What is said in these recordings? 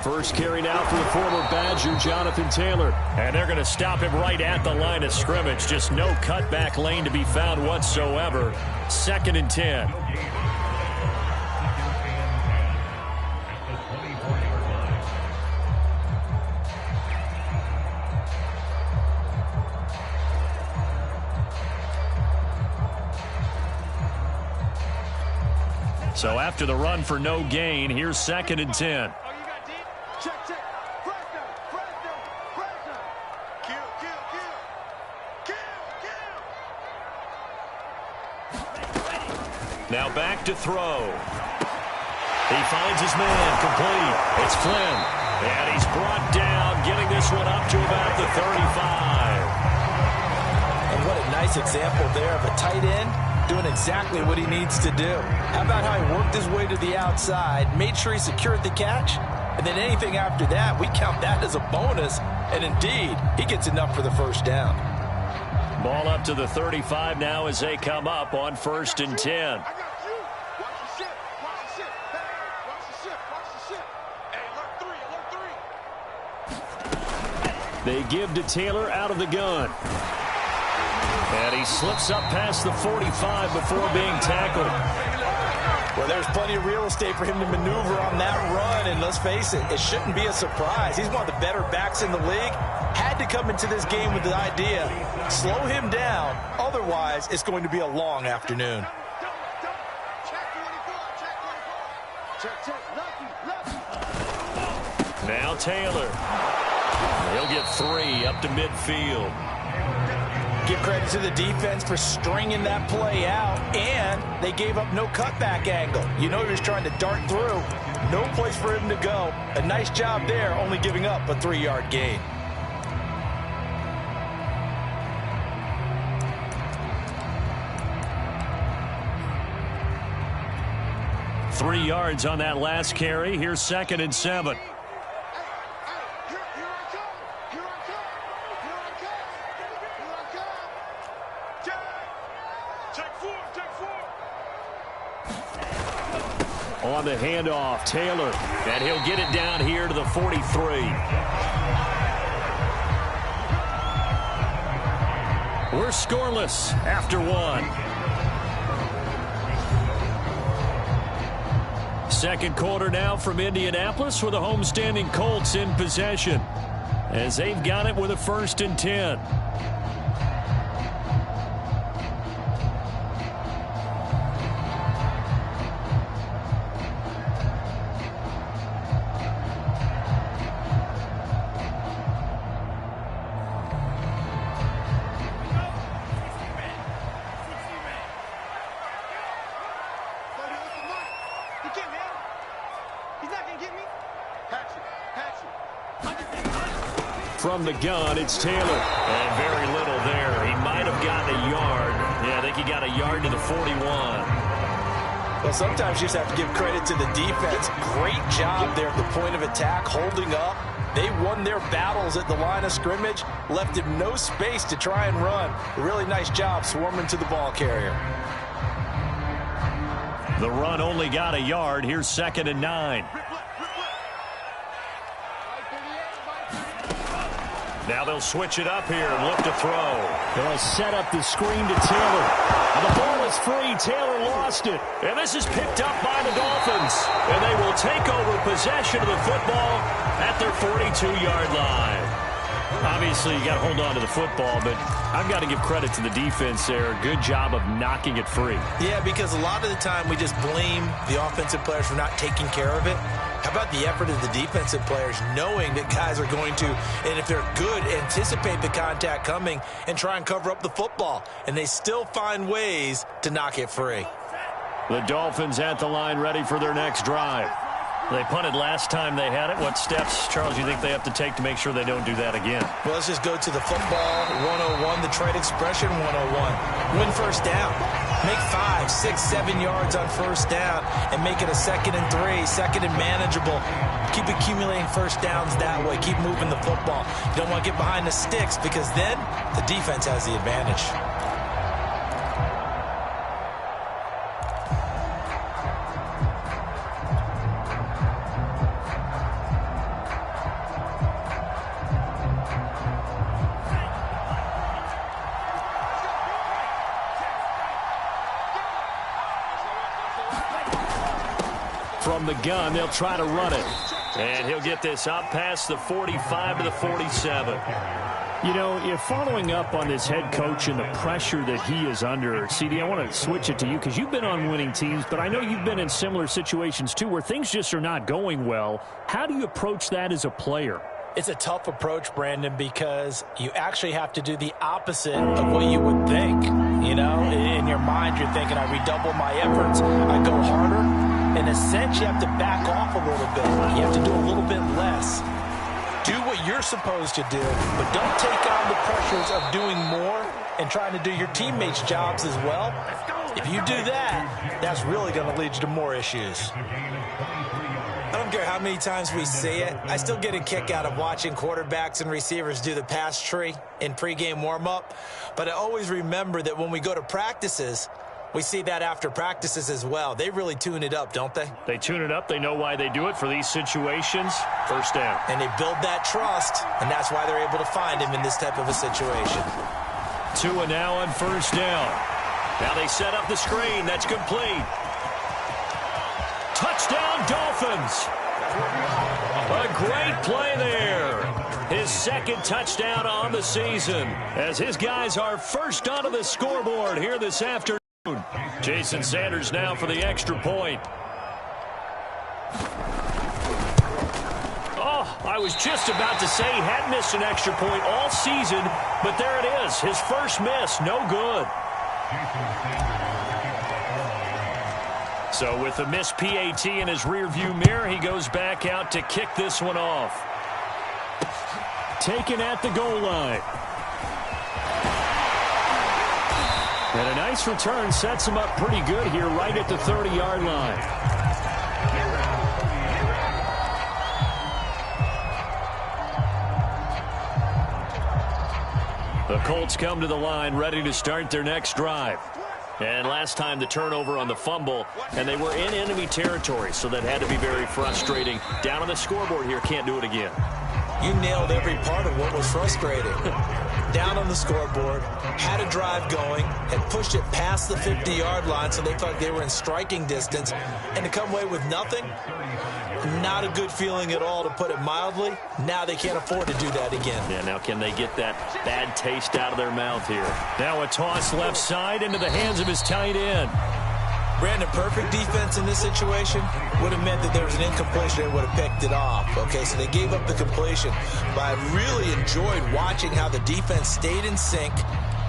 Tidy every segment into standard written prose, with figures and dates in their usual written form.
First carry now for the former Badger, Jonathan Taylor. And they're going to stop him right at the line of scrimmage. Just no cutback lane to be found whatsoever. 2nd and 10. So after the run for no gain, here's 2nd and 10. Now back to throw. He finds his man, complete. It's Flynn. And he's brought down, getting this one up to about the 35. And what a nice example there of a tight end doing exactly what he needs to do. How about how he worked his way to the outside, made sure he secured the catch, and then anything after that, we count that as a bonus. And indeed, he gets enough for the first down. Ball up to the 35 now as they come up on 1st and 10. They give to Taylor out of the gun. And he slips up past the 45 before being tackled. Well, there's plenty of real estate for him to maneuver on that run, and let's face it, it shouldn't be a surprise. He's one of the better backs in the league. Had to come into this game with the idea, slow him down, otherwise it's going to be a long afternoon. Now Taylor. He'll get 3 up to midfield. Give credit to the defense for stringing that play out, and they gave up no cutback angle. You know he was trying to dart through. No place for him to go. A nice job there, only giving up a 3-yard gain. Three yards on that last carry. Here's 2nd and 7. On the handoff, Taylor. And he'll get it down here to the 43. We're scoreless after 1. Second quarter now from Indianapolis with the homestanding Colts in possession as they've got it with a 1st and 10. From the gun, it's Taylor. And very little there. He might have gotten a yard. Yeah, I think he got a yard to the 41. Well, sometimes you just have to give credit to the defense. Great job there at the point of attack, holding up. They won their battles at the line of scrimmage, left him no space to try and run. A really nice job swarming to the ball carrier. The run only got a yard. Here's 2nd and 9. Now they'll switch it up here and look to throw. They'll set up the screen to Taylor. And the ball is free. Taylor lost it. And this is picked up by the Dolphins. And they will take over possession of the football at their 42-yard line. Obviously, you got to hold on to the football, but I've got to give credit to the defense there. Good job of knocking it free. Yeah, because a lot of the time we just blame the offensive players for not taking care of it. How about the effort of the defensive players knowing that guys are going to, and if they're good, anticipate the contact coming and try and cover up the football. And they still find ways to knock it free. The Dolphins at the line ready for their next drive. They punted last time they had it. What steps, Charles, you think they have to take to make sure they don't do that again? Well, let's just go to the football 101, the trade expression 101. Win first down. Make 5, 6, 7 yards on first down and make it a 2nd and 3, 2nd and manageable. Keep accumulating first downs that way. Keep moving the football. You don't want to get behind the sticks because then the defense has the advantage. From the gun, they'll try to run it. And he'll get this up past the 45 to the 47. You know, if following up on this head coach and the pressure that he is under, CD, I want to switch it to you because you've been on winning teams, but I know you've been in similar situations too where things just are not going well. How do you approach that as a player? It's a tough approach, Brandon, because you actually have to do the opposite of what you would think. You know, in your mind, you're thinking, I redouble my efforts, I go harder. In a sense, you have to back off a little bit. You have to do a little bit less. Do what you're supposed to do, but don't take on the pressures of doing more and trying to do your teammates' jobs as well. If you do that, that's really going to lead you to more issues. I don't care how many times we say it, I still get a kick out of watching quarterbacks and receivers do the pass tree in pregame warm-up. But I always remember that when we go to practices, we see that after practices as well. They really tune it up, don't they? They tune it up. They know why they do it for these situations. First down. And they build that trust, and that's why they're able to find him in this type of a situation. 2 and now on first down. Now they set up the screen. That's complete. Touchdown, Dolphins. A great play there. His second touchdown on the season as his guys are first onto the scoreboard here this afternoon. Jason Sanders now for the extra point. Oh, I was just about to say he had missed an extra point all season, but there it is. His first miss, no good. So with the missed PAT in his rearview mirror, he goes back out to kick this one off. Taken at the goal line. And a nice return sets him up pretty good here right at the 30-yard line. The Colts come to the line ready to start their next drive. And last time the turnover on the fumble, and they were in enemy territory, so that had to be very frustrating. Down on the scoreboard here, can't do it again. You nailed every part of what was frustrating. Down on the scoreboard, had a drive going, had pushed it past the 50-yard line so they thought they were in striking distance, and to come away with nothing, not a good feeling at all, to put it mildly. Now they can't afford to do that again. Yeah, now can they get that bad taste out of their mouth here? Now a toss left side into the hands of his tight end. Brandon, perfect defense in this situation would have meant that there was an incompletion and would have picked it off. Okay, so they gave up the completion. But I really enjoyed watching how the defense stayed in sync,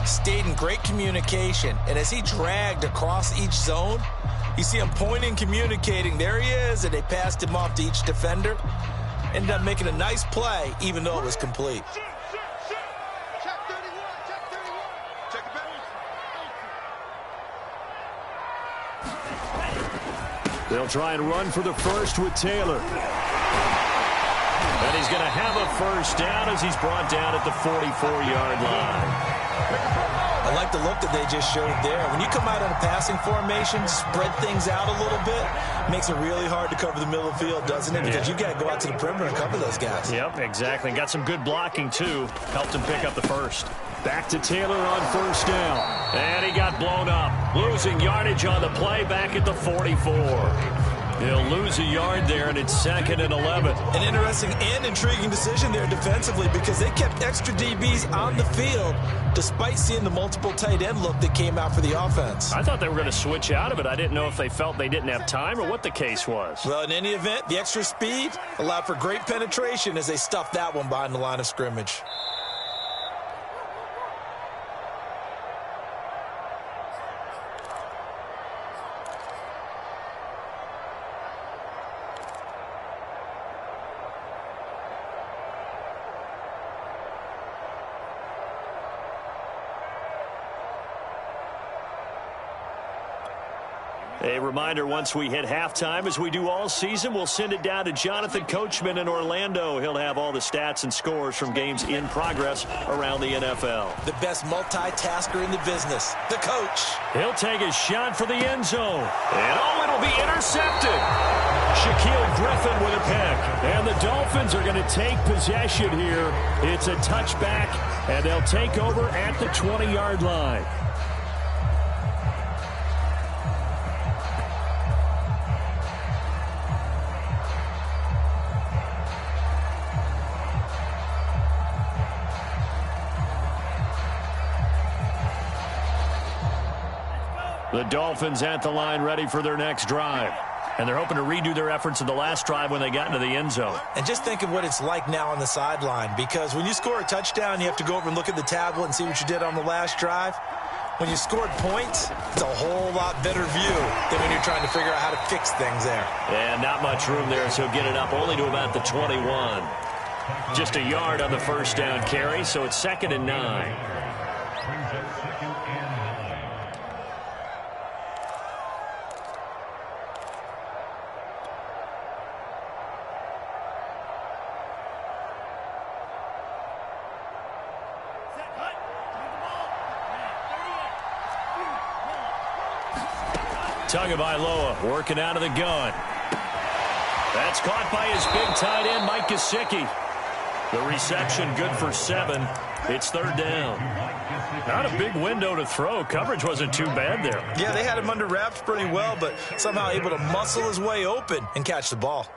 stayed in great communication. And as he dragged across each zone, you see him pointing, communicating. There he is, and they passed him off to each defender. Ended up making a nice play, even though it was complete. They'll try and run for the first with Taylor. And he's going to have a first down as he's brought down at the 44-yard line. I like the look that they just showed there. When you come out in a passing formation, spread things out a little bit, makes it really hard to cover the middle of the field, doesn't it? Because you got to go out to the perimeter and cover those guys. Yep, exactly. Got some good blocking, too. Helped him pick up the first. Back to Taylor on first down. And he got blown up. Losing yardage on the play back at the 44. He'll lose a yard there, and it's 2nd and 11. An interesting and intriguing decision there defensively because they kept extra DBs on the field despite seeing the multiple tight end look that came out for the offense. I thought they were going to switch out of it. I didn't know if they felt they didn't have time or what the case was. Well, in any event, the extra speed allowed for great penetration as they stuffed that one behind the line of scrimmage. A reminder, once we hit halftime, as we do all season, we'll send it down to Jonathan Coachman in Orlando. He'll have all the stats and scores from games in progress around the NFL. The best multitasker in the business, the coach. He'll take a shot for the end zone. And oh, it'll be intercepted. Shaquille Griffin with a pick. And the Dolphins are going to take possession here. It's a touchback, and they'll take over at the 20-yard line. The Dolphins at the line ready for their next drive. And they're hoping to redo their efforts in the last drive when they got into the end zone. And just think of what it's like now on the sideline, because when you score a touchdown, you have to go over and look at the tablet and see what you did on the last drive. When you scored points, it's a whole lot better view than when you're trying to figure out how to fix things there. And not much room there, so get it up only to about the 21. Just a yard on the first down carry, so it's 2nd and 9. Tagovailoa working out of the gun. That's caught by his big tight end, Mike Gesicki. The reception good for 7. It's 3rd down. Not a big window to throw. Coverage wasn't too bad there. Yeah, they had him under wraps pretty well, but somehow able to muscle his way open and catch the ball.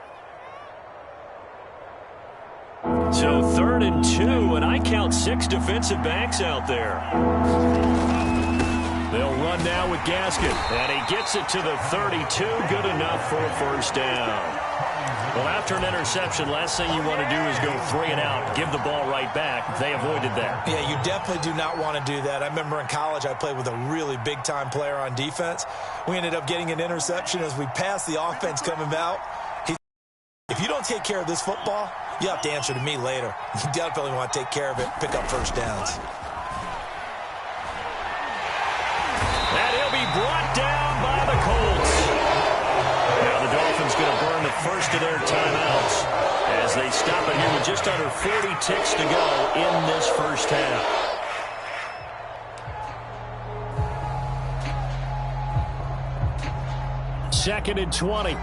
So 3rd and 2, and I count 6 defensive backs out there. They'll run now with Gaskin, and he gets it to the 32. Good enough for a first down. Well, after an interception, last thing you want to do is go 3 and out, give the ball right back. They avoided that. Yeah, you definitely do not want to do that. I remember in college I played with a really big-time player on defense. We ended up getting an interception as we passed the offense coming out. If you don't take care of this football, you have to answer to me later. You definitely want to take care of it, pick up first downs. And he'll be brought down by the Colts. Now the Dolphins going to burn the first of their timeouts as they stop it here with just under 40 ticks to go in this first half. Second and 20.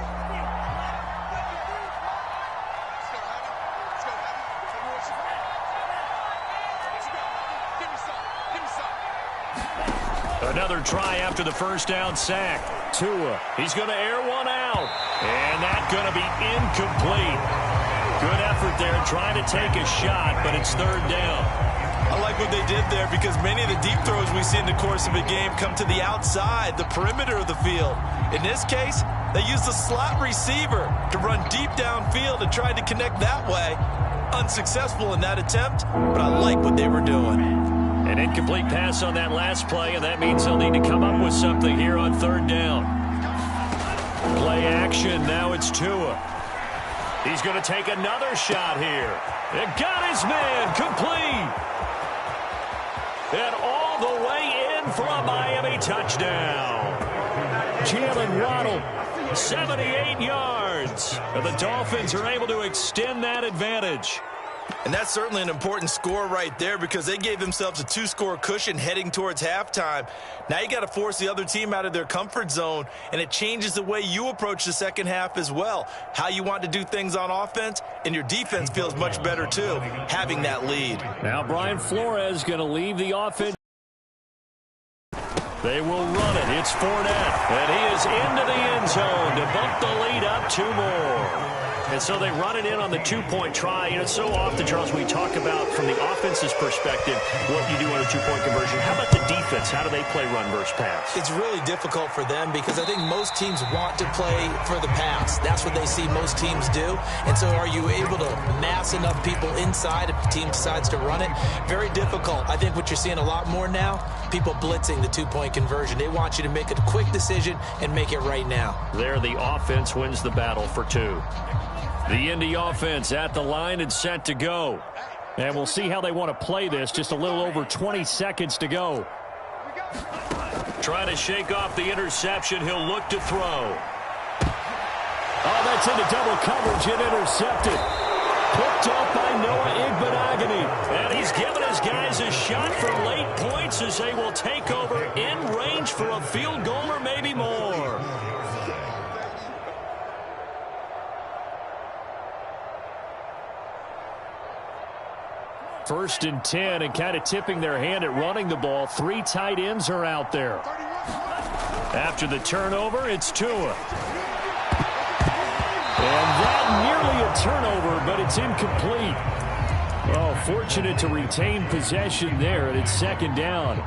Another try after the first down sack. Tua, he's going to air one out. And that's going to be incomplete. Good effort there trying to take a shot, but it's 3rd down. I like what they did there because many of the deep throws we see in the course of a game come to the outside, the perimeter of the field. In this case, they used the slot receiver to run deep downfield and tried to connect that way. Unsuccessful in that attempt, but I like what they were doing. An incomplete pass on that last play, and that means they'll need to come up with something here on 3rd down. Play action, now it's Tua. He's going to take another shot here. It got his man, complete. And all the way in for a Miami touchdown. Jalen Waddle, 78 yards. And the Dolphins are able to extend that advantage. And that's certainly an important score right there because they gave themselves a 2-score cushion heading towards halftime. Now you got to force the other team out of their comfort zone, and it changes the way you approach the second half as well. How you want to do things on offense, and your defense feels much better too, having that lead. Now Brian Flores going to leave the offense. They will run it. It's Fournette, and he is into the end zone to bump the lead up 2 more. And so they run it in on the 2-point try. You know, so often, Charles, we talk about from the offense's perspective what you do on a 2-point conversion. How about the defense? How do they play run versus pass? It's really difficult for them because I think most teams want to play for the pass. That's what they see most teams do. And so are you able to mass enough people inside if the team decides to run it? Very difficult. I think what you're seeing a lot more now, people blitzing the 2-point conversion. They want you to make a quick decision and make it right now. There, the offense wins the battle for 2. The Indy offense at the line and set to go. And we'll see how they want to play this. Just a little over 20 seconds to go. Trying to shake off the interception. He'll look to throw. Oh, that's into double coverage and intercepted. Picked up by Noah Igbenogany. And he's given his guys a shot for late points as they will take over in range for a field goal or maybe more. First and 10, and kind of tipping their hand at running the ball. 3 tight ends are out there. After the turnover, it's Tua. And that nearly a turnover, but it's incomplete. Oh, fortunate to retain possession there, and it's 2nd down.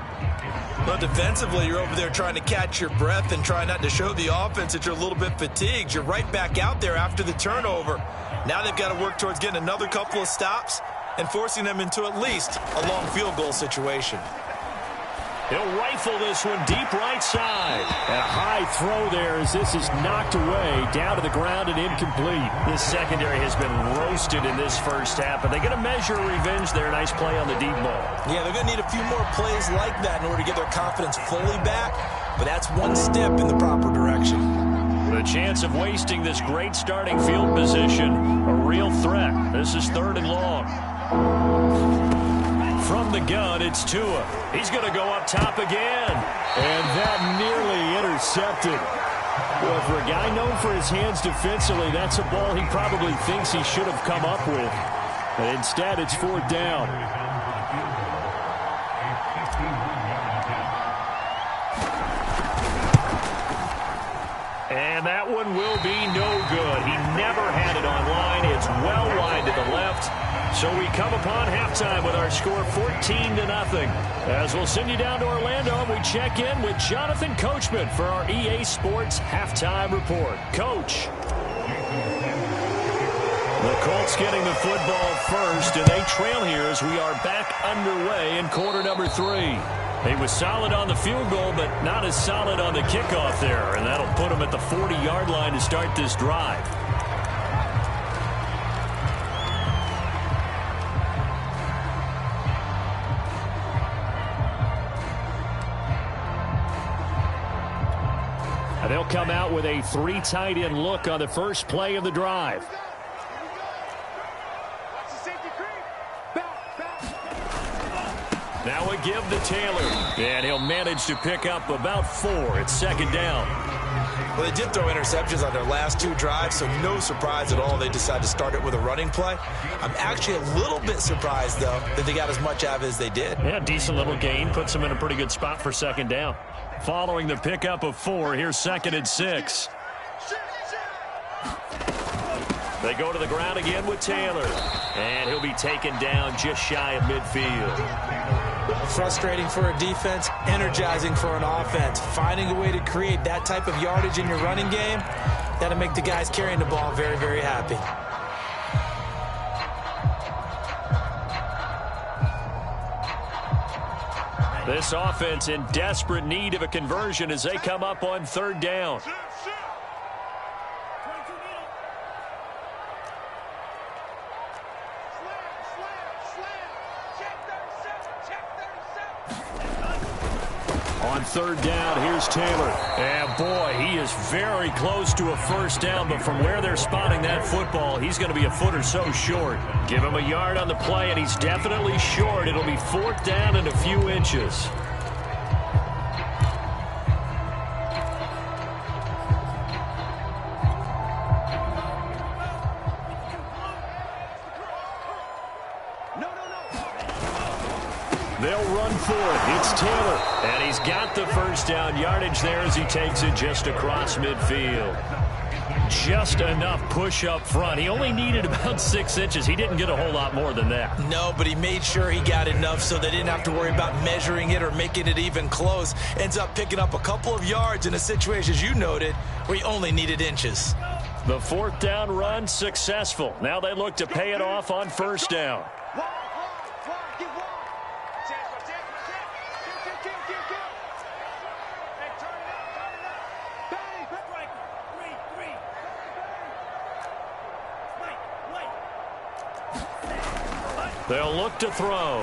Well, defensively, you're over there trying to catch your breath and try not to show the offense that you're a little bit fatigued. You're right back out there after the turnover. Now they've got to work towards getting another couple of stops and forcing them into at least a long field goal situation. He'll rifle this one deep right side. And a high throw there as this is knocked away, down to the ground and incomplete. This secondary has been roasted in this first half, but they're going to measure revenge there. Nice play on the deep ball. Yeah, they're going to need a few more plays like that in order to get their confidence fully back, but that's one step in the proper direction. The chance of wasting this great starting field position, a real threat. This is 3rd and long. From the gun, it's Tua. He's going to go up top again. And that nearly intercepted. Well, for a guy known for his hands defensively, that's a ball he probably thinks he should have come up with. But instead, it's 4th down. And that one will be no good. He never had it on line. It's well wide to the left. So we come upon halftime with our score 14-0. As we'll send you down to Orlando, and we check in with Jonathan Coachman for our EA Sports Halftime Report. Coach. The Colts getting the football first, and they trail here as we are back underway in quarter number 3. He was solid on the field goal, but not as solid on the kickoff there, and that'll put him at the 40-yard line to start this drive. They'll come out with a 3 tight end look on the first play of the drive. Now a give to Taylor, and he'll manage to pick up about 4. It's 2nd down. Well, they did throw interceptions on their last 2 drives, so no surprise at all they decided to start it with a running play. I'm actually a little bit surprised, though, that they got as much out of it as they did. Yeah, decent little gain. Puts them in a pretty good spot for 2nd down. Following the pickup of 4, here's 2nd and 6. They go to the ground again with Taylor, and he'll be taken down just shy of midfield. Frustrating for a defense, energizing for an offense. Finding a way to create that type of yardage in your running game, that'll make the guys carrying the ball very, very happy. This offense in desperate need of a conversion as they come up on 3rd down. On 3rd down, here's Taylor. And boy, he is very close to a first down, but from where they're spotting that football, he's going to be a foot or so short. Give him a yard on the play, and he's definitely short. It'll be 4th down and a few inches. They'll run for it. It's Taylor. And he's got the first down yardage there as he takes it just across midfield. Just enough push up front. He only needed about 6 inches. He didn't get a whole lot more than that. No, but he made sure he got enough so they didn't have to worry about measuring it or making it even close. Ends up picking up a couple of yards in a situation, as you noted, where he only needed inches. The 4th down run successful. Now they look to pay it off on 1st down. They'll look to throw.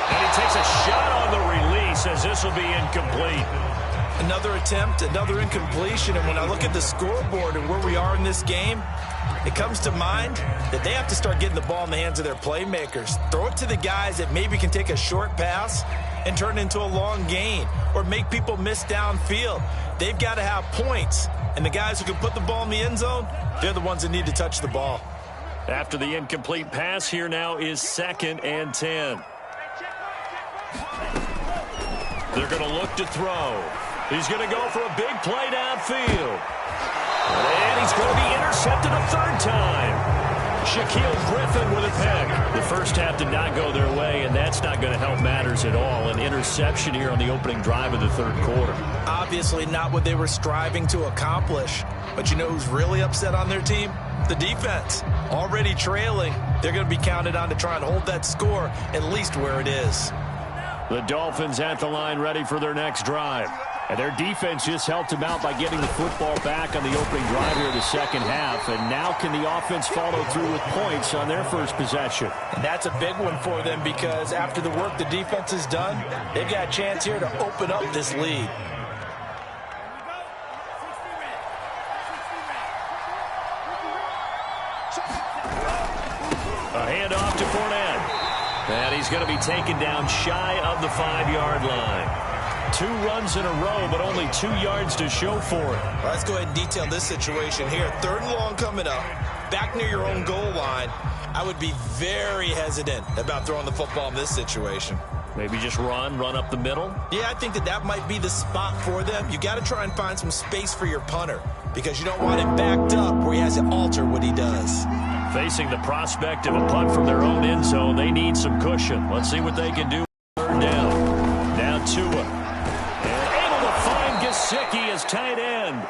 And he takes a shot on the release as this will be incomplete. Another attempt, another incompletion, and when I look at the scoreboard and where we are in this game, it comes to mind that they have to start getting the ball in the hands of their playmakers. Throw it to the guys that maybe can take a short pass and turn it into a long gain or make people miss downfield. They've got to have points, and the guys who can put the ball in the end zone, they're the ones that need to touch the ball. After the incomplete pass, here now is 2nd and 10. They're going to look to throw. He's going to go for a big play downfield. And he's going to be intercepted a 3rd time. Shaquille Griffin with a pick. The first half did not go their way, and that's not going to help matters at all. An interception here on the opening drive of the third quarter. Obviously not what they were striving to accomplish. But you know who's really upset on their team? The defense. Already trailing. They're going to be counted on to try and hold that score at least where it is. The Dolphins at the line ready for their next drive. And their defense just helped them out by getting the football back on the opening drive here of the second half. And now can the offense follow through with points on their first possession? And that's a big one for them because after the work the defense has done, they've got a chance here to open up this lead. A handoff to Fournette. And he's going to be taken down shy of the 5-yard line. 2 runs in a row, but only 2 yards to show for it. Well, let's go ahead and detail this situation here. 3rd and long coming up, back near your own goal line. I would be very hesitant about throwing the football in this situation. Maybe just run up the middle? Yeah, I think that might be the spot for them. You got to try and find some space for your punter because you don't want him backed up where he has to alter what he does. Facing the prospect of a punt from their own end zone, they need some cushion. Let's see what they can do. 3rd down. Now Tua. Gesicki as tight end.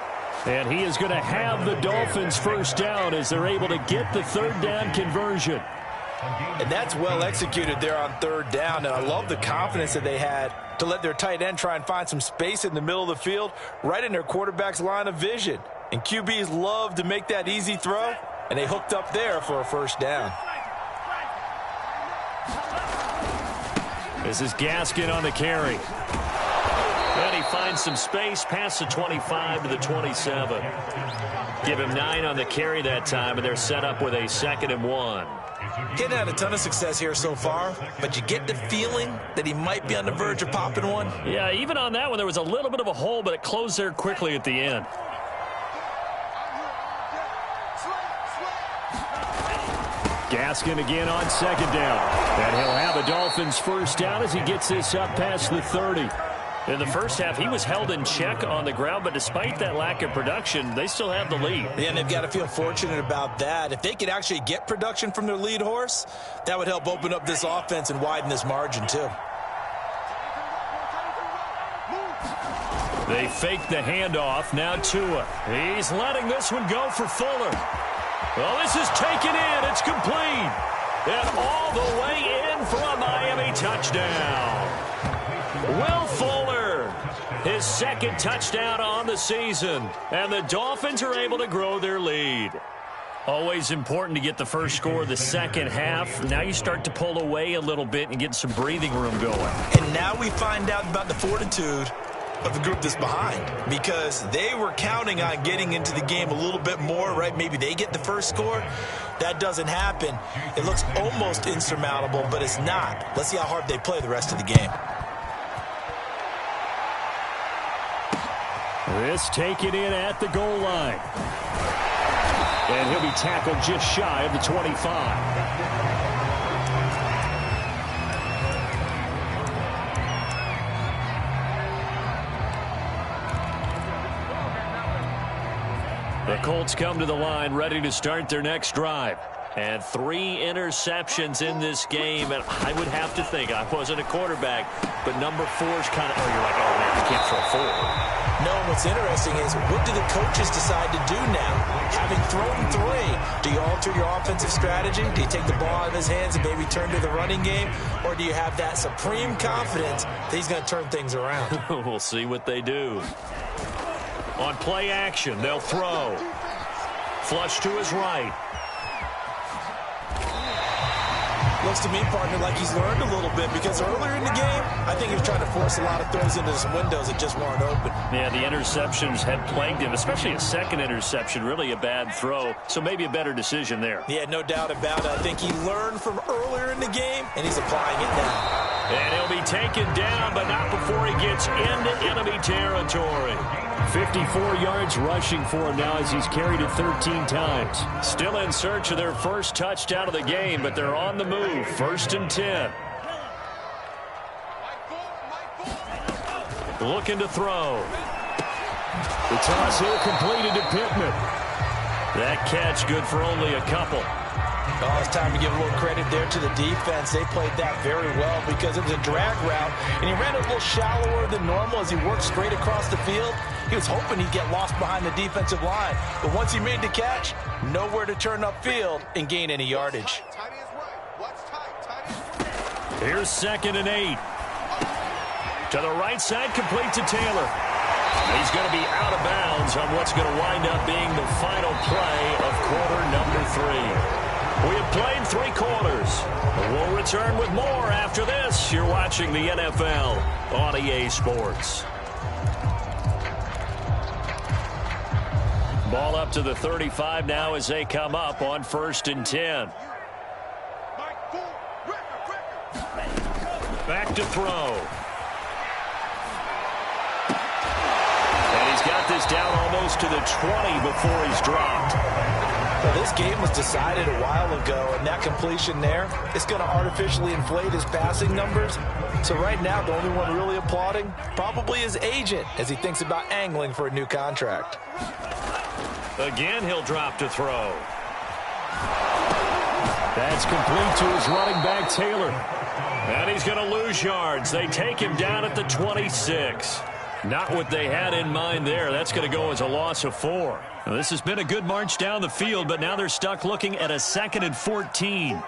And he is going to have the Dolphins first down as they're able to get the 3rd down conversion. And that's well executed there on 3rd down. And I love the confidence that they had to let their tight end try and find some space in the middle of the field, right in their quarterback's line of vision. And QBs love to make that easy throw, and they hooked up there for a first down. This is Gaskin on the carry. And he finds some space past the 25 to the 27. Give him 9 on the carry that time, and they're set up with a 2nd and 1. Getting had a ton of success here so far, but you get the feeling that he might be on the verge of popping one. Yeah, even on that one, there was a little bit of a hole, but it closed there quickly at the end. Gaskin again on 2nd down. And he'll have a Dolphins first down as he gets this up past the 30. In the first half, he was held in check on the ground, but despite that lack of production, they still have the lead. Yeah, and they've got to feel fortunate about that. If they could actually get production from their lead horse, that would help open up this offense and widen this margin, too. They fake the handoff. Now Tua. He's letting this one go for Fuller. Well, this is taken in. It's complete. And all the way in for a Miami touchdown. Will Fuller, his 2nd touchdown on the season. And the Dolphins are able to grow their lead. Always important to get the first score of the second half. Now you start to pull away a little bit and get some breathing room going. And now we find out about the fortitude of the group that's behind, because they were counting on getting into the game a little bit more, right? Maybe they get the first score. That doesn't happen. It looks almost insurmountable, but it's not. Let's see how hard they play the rest of the game. This taken in at the goal line. And he'll be tackled just shy of the 25. The Colts come to the line ready to start their next drive. And 3 interceptions in this game. And I would have to think, I wasn't a quarterback, but number 4's kind of, you're like, oh, man, I can't throw 4. No, what's interesting is, what do the coaches decide to do now? Having thrown 3, do you alter your offensive strategy? Do you take the ball out of his hands and maybe turn to the running game? Or do you have that supreme confidence that he's going to turn things around? We'll see what they do. On play action, they'll throw. Flush to his right. Looks to me, partner, like he's learned a little bit, because earlier in the game, I think he was trying to force a lot of throws into some windows that just weren't open. Yeah, the interceptions had plagued him, especially a 2nd interception, really a bad throw, so maybe a better decision there. Yeah, no doubt about it. I think he learned from earlier in the game, and he's applying it now. And he'll be taken down, but not before he gets into enemy territory. 54 yards rushing for him now as he's carried it 13 times. Still in search of their first touchdown of the game, but they're on the move. 1st and 10. Looking to throw. The toss here completed to Pittman. That catch good for only a couple. Oh, it's time to give a little credit there to the defense. They played that very well because it was a drag route, and he ran a little shallower than normal as he worked straight across the field. He was hoping he'd get lost behind the defensive line, but once he made the catch, nowhere to turn upfield and gain any yardage. Here's 2nd and 8. To the right side, complete to Taylor. He's going to be out of bounds on what's going to wind up being the final play of quarter number 3. We have played 3 quarters. We'll return with more after this. You're watching the NFL on EA Sports. Ball up to the 35 now as they come up on 1st and 10. Back to throw. And he's got this down almost to the 20 before he's dropped. Well, this game was decided a while ago, and that completion there is going to artificially inflate his passing numbers. So right now, the only one really applauding probably his agent as he thinks about angling for a new contract. Again, he'll drop to throw. That's complete to his running back, Taylor. And he's going to lose yards. They take him down at the 26. Not what they had in mind there. That's going to go as a loss of 4. Now, this has been a good march down the field, but now they're stuck looking at a 2nd and 14.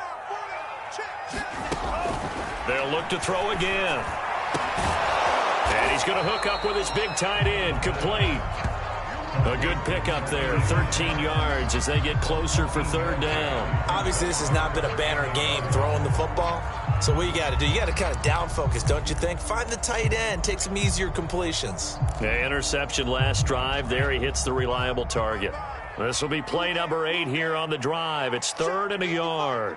They'll look to throw again. And he's going to hook up with his big tight end. Complete. A good pickup there, 13 yards as they get closer for 3rd down. Obviously, this has not been a banner game throwing the football. So what you got to do, you got to kind of down focus, don't you think? Find the tight end, take some easier completions. The interception last drive. There he hits the reliable target. This will be play number 8 here on the drive. It's 3rd and a yard.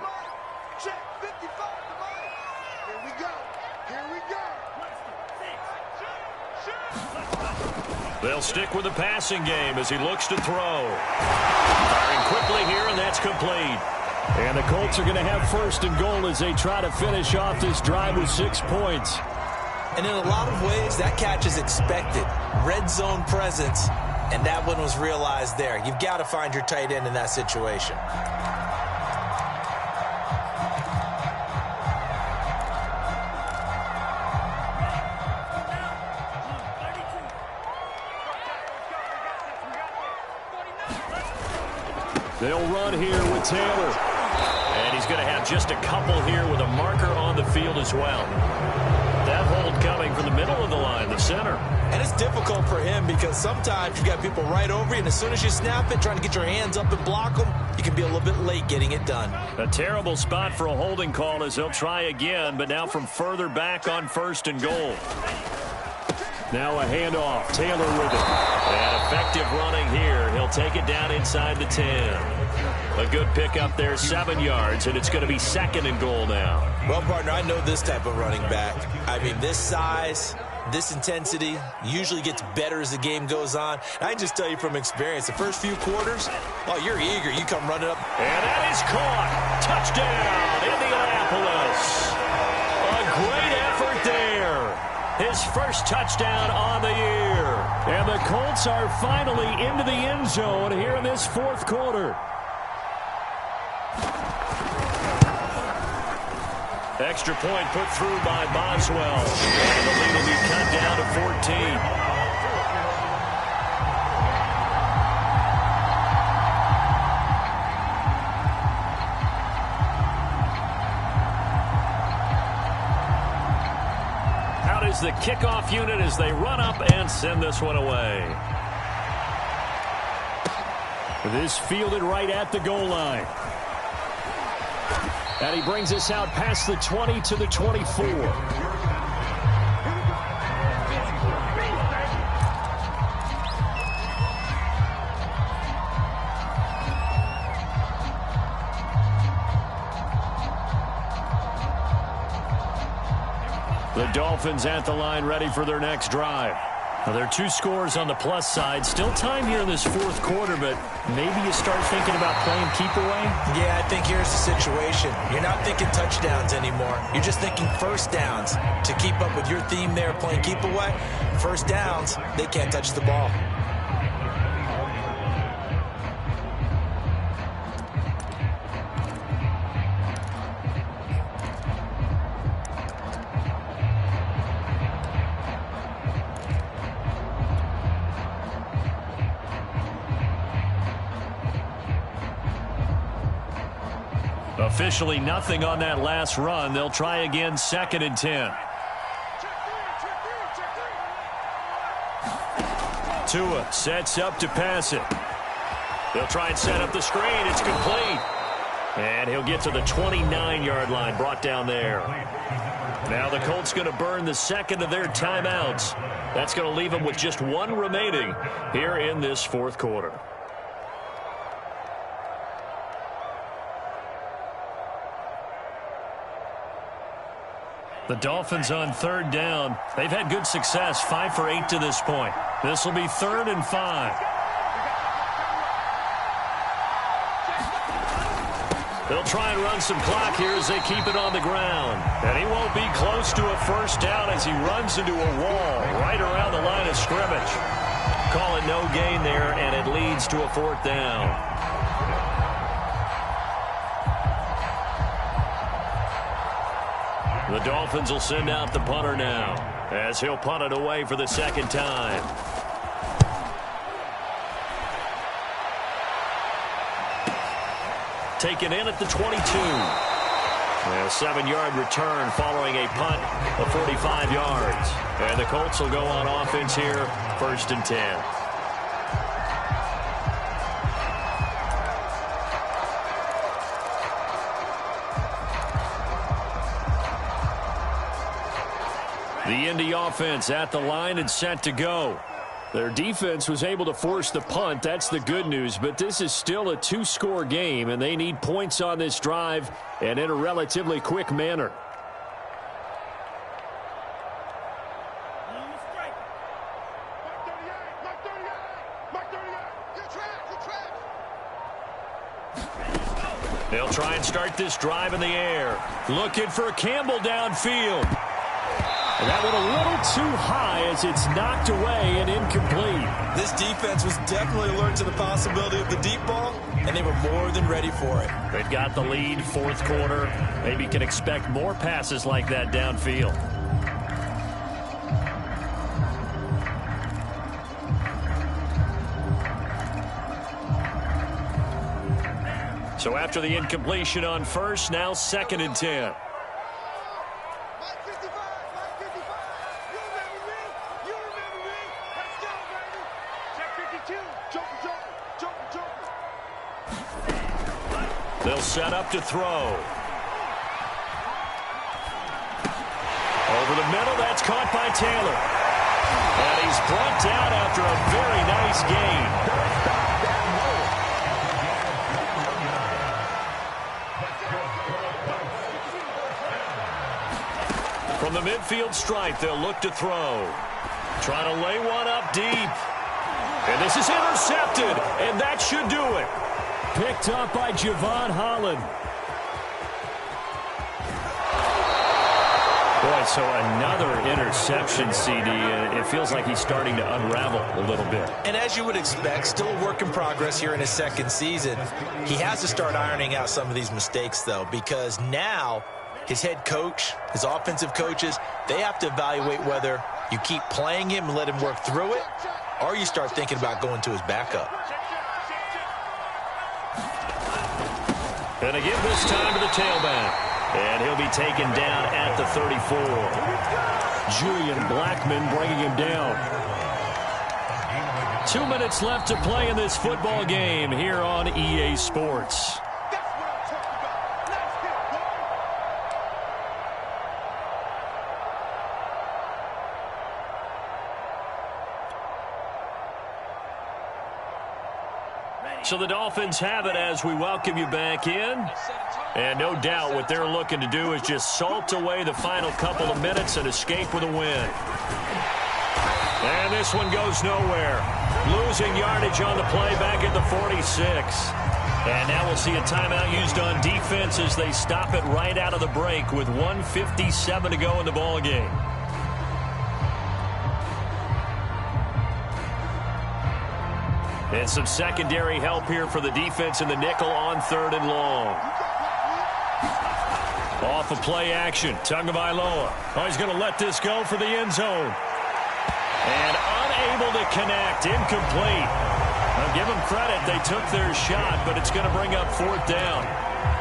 They'll stick with the passing game as he looks to throw. Firing quickly here, and that's complete. And the Colts are going to have 1st and goal as they try to finish off this drive with 6 points. And in a lot of ways, that catch is expected. Red zone presence, and that one was realized there. You've got to find your tight end in that situation. They'll run here with Taylor. And he's going to have just a couple here with a marker on the field as well. That hold coming from the middle of the line, the center. And it's difficult for him because sometimes you got people right over you, and as soon as you snap it, trying to get your hands up and block them, you can be a little bit late getting it done. A terrible spot for a holding call as they'll try again, but now from further back on 1st and goal. Now a handoff. Taylor with it. And effective running here. He'll take it down inside the 10. A good pickup there, 7 yards, and it's going to be 2nd and goal now. Well, partner, I know this type of running back. I mean, this size, this intensity usually gets better as the game goes on. And I can just tell you from experience, the first few quarters, oh, you're eager. You come running up. And that is caught. Touchdown, Indianapolis. A great effort there. His first touchdown on the year. And the Colts are finally into the end zone here in this 4th quarter. Extra point put through by Boswell. And the lead will be cut down to 14. The kickoff unit as they run up and send this one away. This fielded right at the goal line. And he brings us out past the 20 to the 24. The Dolphins at the line ready for their next drive. Now, there are 2 scores on the plus side. Still time here in this 4th quarter, but maybe you start thinking about playing keep away? Yeah, I think here's the situation. You're not thinking touchdowns anymore. You're just thinking 1st downs. To keep up with your theme there, playing keep away, 1st downs, they can't touch the ball. Officially nothing on that last run. They'll try again, 2nd and 10. Tua sets up to pass it. They'll try and set up the screen. It's complete. And he'll get to the 29-yard line, brought down there. Now the Colts going to burn the second of their timeouts. That's going to leave them with just one remaining here in this fourth quarter. The Dolphins on 3rd down. They've had good success, 5 for 8 to this point. This will be 3rd and 5. They'll try and run some clock here as they keep it on the ground. And he won't be close to a first down as he runs into a wall right around the line of scrimmage. Call it no gain there, and it leads to a 4th down. The Dolphins will send out the punter now as he'll punt it away for the 2nd time. Taken in at the 22. A 7-yard return following a punt of 45 yards. And the Colts will go on offense here, 1st and 10. The Indy offense at the line and set to go. Their defense was able to force the punt. That's the good news. But this is still a 2-score game, and they need points on this drive and in a relatively quick manner. They'll try and start this drive in the air. Looking for Campbell downfield. And that went a little too high as it's knocked away and incomplete. This defense was definitely alert to the possibility of the deep ball, and they were more than ready for it. They've got the lead, 4th quarter. Maybe can expect more passes like that downfield. So after the incompletion on 1st, now 2nd and 10. They'll set up to throw. Over the middle, that's caught by Taylor. And he's brought down after a very nice gain. From the midfield stripe, they'll look to throw. Trying to lay one up deep. And this is intercepted, and that should do it. Picked up by Javon Holland. Boy, so another interception, CD. It feels like he's starting to unravel a little bit. And as you would expect, still a work in progress here in his 2nd season. He has to start ironing out some of these mistakes, though, because now his head coach, his offensive coaches, they have to evaluate whether you keep playing him and let him work through it, or you start thinking about going to his backup. And again this time to the tailback. And he'll be taken down at the 34. Julian Blackmon bringing him down. 2 minutes left to play in this football game here on EA Sports. So the Dolphins have it as we welcome you back in. And no doubt what they're looking to do is just salt away the final couple of minutes and escape with a win. And this one goes nowhere. Losing yardage on the play back at the 46. And now we'll see a timeout used on defense as they stop it right out of the break with 1:57 to go in the ball game. And some secondary help here for the defense in the nickel on 3rd and long. Off of play action, Tagovailoa. Oh, he's going to let this go for the end zone. And unable to connect, incomplete. I'll give them credit, they took their shot, but it's going to bring up 4th down.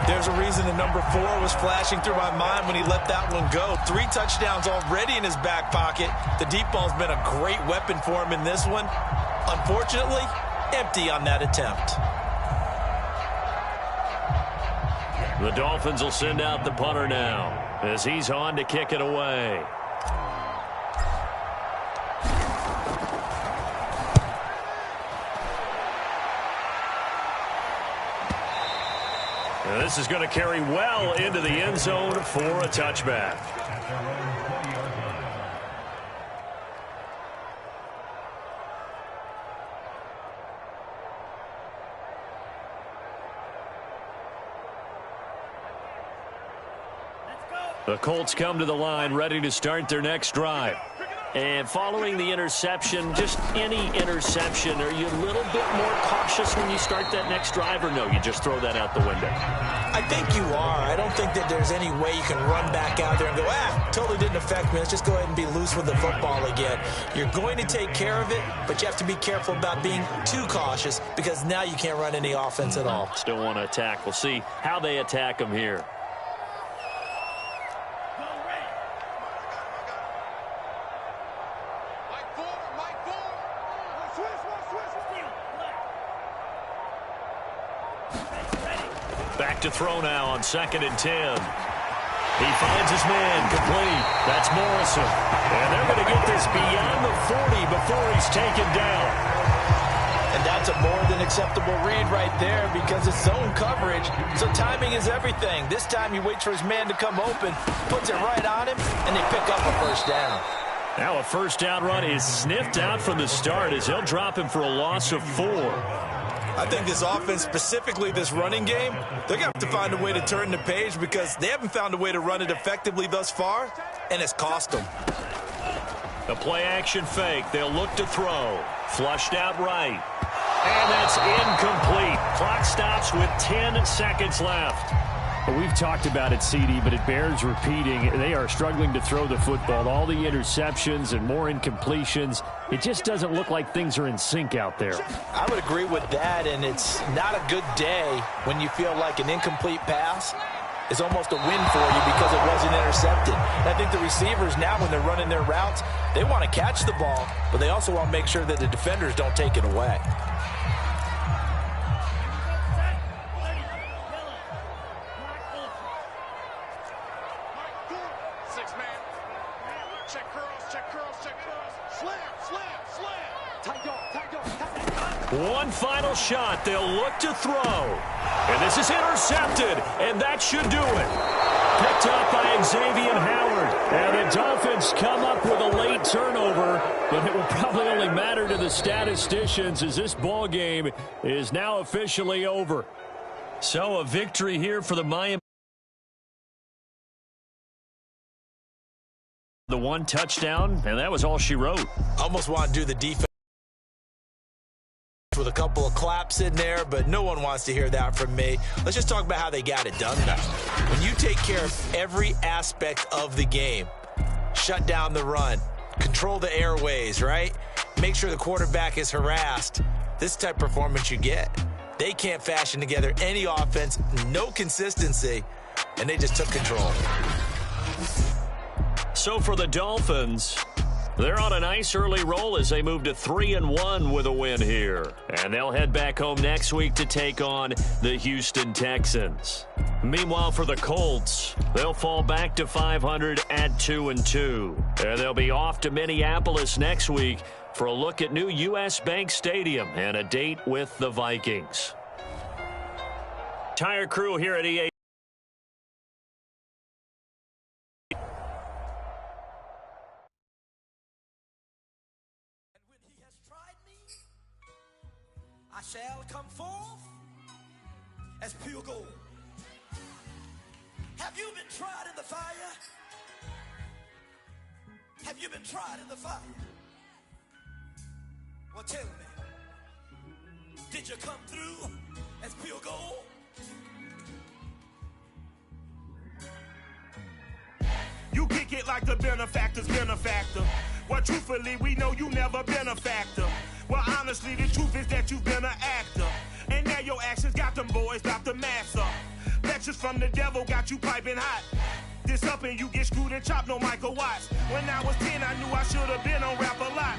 There's a reason the number 4 was flashing through my mind when he let that one go. 3 touchdowns already in his back pocket. The deep ball's been a great weapon for him in this one. Unfortunately, empty on that attempt. The Dolphins will send out the punter now as he's on to kick it away. Now this is going to carry well into the end zone for a touchback. The Colts come to the line ready to start their next drive. And following the interception, just any interception, are you a little bit more cautious when you start that next drive, or no, you just throw that out the window? I think you are. I don't think that there's any way you can run back out there and go, totally didn't affect me. Let's just go ahead and be loose with the football again. You're going to take care of it, but you have to be careful about being too cautious because now you can't run any offense at all. Still want to attack. We'll see how they attack them here. Back to throw now on 2nd and 10. He finds his man complete. That's Morrison. And they're going to get this beyond the 40 before he's taken down. And that's a more than acceptable read right there because it's zone coverage. So timing is everything. This time he waits for his man to come open, puts it right on him, and they pick up a first down. Now a first down run is sniffed out from the start as they'll drop him for a loss of 4. I think this offense, specifically this running game, they're going to have to find a way to turn the page because they haven't found a way to run it effectively thus far, and it's cost them. The play-action fake. They'll look to throw. Flushed out right. And that's incomplete. Clock stops with 10 seconds left. Well, we've talked about it, CD, but it bears repeating. They are struggling to throw the football. All the interceptions and more incompletions. It just doesn't look like things are in sync out there. I would agree with that, and it's not a good day when you feel like an incomplete pass is almost a win for you because it wasn't intercepted. And I think the receivers now, when they're running their routes, they want to catch the ball, but they also want to make sure that the defenders don't take it away. One final shot. They'll look to throw. And this is intercepted. And that should do it. Picked up by Xavier Howard. And the Dolphins come up with a late turnover. But it will probably only matter to the statisticians as this ball game is now officially over. So a victory here for the Miami. The one touchdown, and that was all she wrote. Almost want to do the defense with a couple of claps in there, but no one wants to hear that from me. Let's just talk about how they got it done now. When you take care of every aspect of the game, shut down the run, control the airways, right? Make sure the quarterback is harassed. This type of performance you get. They can't fashion together any offense, no consistency, and they just took control. So for the Dolphins, they're on a nice early roll as they move to 3-1 with a win here. And they'll head back home next week to take on the Houston Texans. Meanwhile, for the Colts, they'll fall back to 500 at 2-2. And they'll be off to Minneapolis next week for a look at new U.S. Bank Stadium and a date with the Vikings. Tire crew here at EA. I shall come forth as pure gold. Have you been tried in the fire? Have you been tried in the fire? Well, tell me, did you come through as pure gold? You kick it like the benefactor's benefactor. Well, truthfully, we know you never been a factor. Well, honestly, the truth is that you've been an actor. And now your actions got them boys, got the mass up. Lectures from the devil got you piping hot. This up and you get screwed and chopped, no Michael Watts. When I was 10, I knew I should have been on rap a lot.